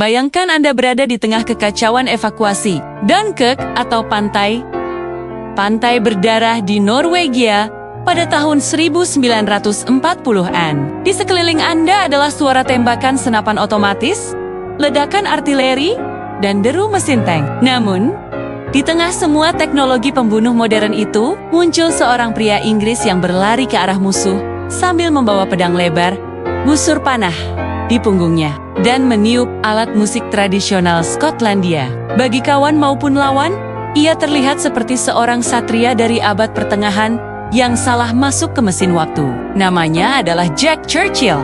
Bayangkan Anda berada di tengah kekacauan evakuasi Dunkirk atau pantai berdarah di Norwegia pada tahun 1940-an. Di sekeliling Anda adalah suara tembakan senapan otomatis, ledakan artileri, dan deru mesin tank. Namun, di tengah semua teknologi pembunuh modern itu, muncul seorang pria Inggris yang berlari ke arah musuh sambil membawa pedang lebar, busur panah di punggungnya, dan meniup alat musik tradisional Skotlandia. Bagi kawan maupun lawan, ia terlihat seperti seorang satria dari abad pertengahan yang salah masuk ke mesin waktu. Namanya adalah Jack Churchill.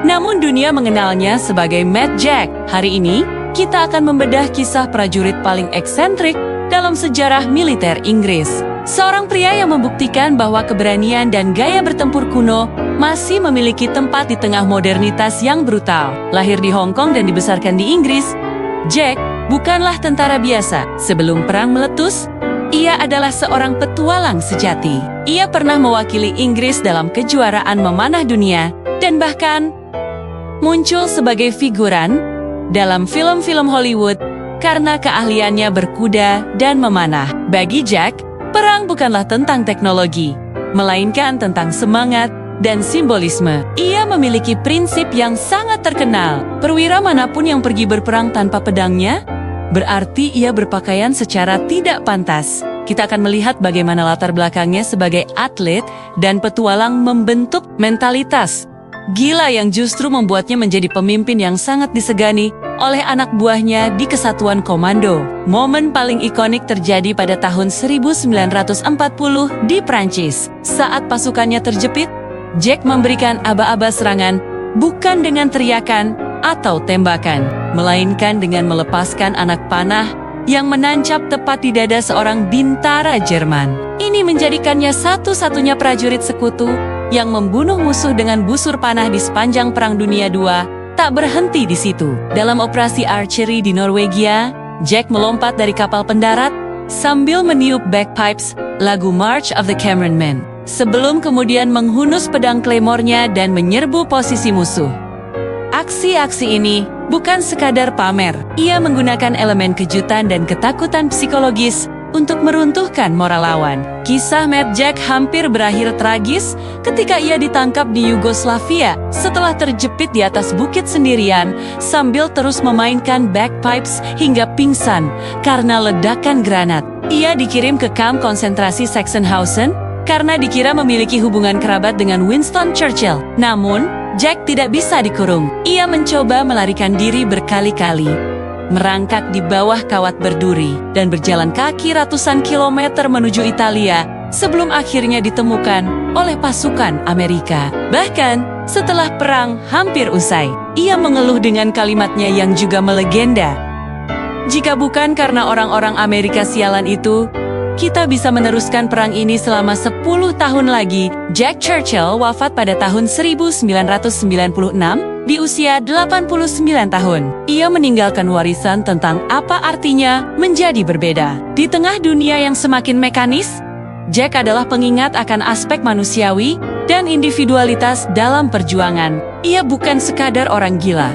Namun dunia mengenalnya sebagai Mad Jack. Hari ini, kita akan membedah kisah prajurit paling eksentrik dalam sejarah militer Inggris. Seorang pria yang membuktikan bahwa keberanian dan gaya bertempur kuno masih memiliki tempat di tengah modernitas yang brutal. Lahir di Hong Kong dan dibesarkan di Inggris, Jack bukanlah tentara biasa. Sebelum perang meletus, ia adalah seorang petualang sejati. Ia pernah mewakili Inggris dalam kejuaraan memanah dunia dan bahkan muncul sebagai figuran dalam film-film Hollywood karena keahliannya berkuda dan memanah. Bagi Jack, perang bukanlah tentang teknologi, melainkan tentang semangat dan simbolisme. Ia memiliki prinsip yang sangat terkenal. Perwira manapun yang pergi berperang tanpa pedangnya, berarti ia berpakaian secara tidak pantas. Kita akan melihat bagaimana latar belakangnya sebagai atlet dan petualang membentuk mentalitas gila yang justru membuatnya menjadi pemimpin yang sangat disegani oleh anak buahnya di Kesatuan Komando. Momen paling ikonik terjadi pada tahun 1940 di Prancis. Saat pasukannya terjepit, Jack memberikan aba-aba serangan bukan dengan teriakan atau tembakan, melainkan dengan melepaskan anak panah yang menancap tepat di dada seorang bintara Jerman. Ini menjadikannya satu-satunya prajurit sekutu yang membunuh musuh dengan busur panah di sepanjang Perang Dunia II. Tak berhenti di situ. Dalam operasi archery di Norwegia, Jack melompat dari kapal pendarat sambil meniup bagpipes lagu March of the Cameron Men, sebelum kemudian menghunus pedang claymore-nya dan menyerbu posisi musuh. Aksi-aksi ini bukan sekadar pamer. Ia menggunakan elemen kejutan dan ketakutan psikologis untuk meruntuhkan moral lawan. Kisah Mad Jack hampir berakhir tragis ketika ia ditangkap di Yugoslavia setelah terjepit di atas bukit sendirian sambil terus memainkan bagpipes hingga pingsan karena ledakan granat. Ia dikirim ke kamp konsentrasi Sachsenhausen karena dikira memiliki hubungan kerabat dengan Winston Churchill. Namun, Jack tidak bisa dikurung. Ia mencoba melarikan diri berkali-kali, merangkak di bawah kawat berduri, dan berjalan kaki ratusan kilometer menuju Italia sebelum akhirnya ditemukan oleh pasukan Amerika. Bahkan, setelah perang hampir usai, ia mengeluh dengan kalimatnya yang juga melegenda. Jika bukan karena orang-orang Amerika sialan itu, kita bisa meneruskan perang ini selama 10 tahun lagi. Jack Churchill wafat pada tahun 1996 di usia 89 tahun. Ia meninggalkan warisan tentang apa artinya menjadi berbeda. Di tengah dunia yang semakin mekanis, Jack adalah pengingat akan aspek manusiawi dan individualitas dalam perjuangan. Ia bukan sekadar orang gila.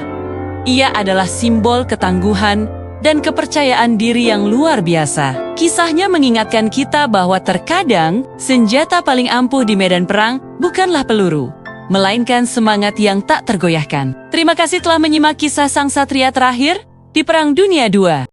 Ia adalah simbol ketangguhan dan kepercayaan diri yang luar biasa. Kisahnya mengingatkan kita bahwa terkadang senjata paling ampuh di medan perang bukanlah peluru, melainkan semangat yang tak tergoyahkan. Terima kasih telah menyimak kisah sang satria terakhir di Perang Dunia II.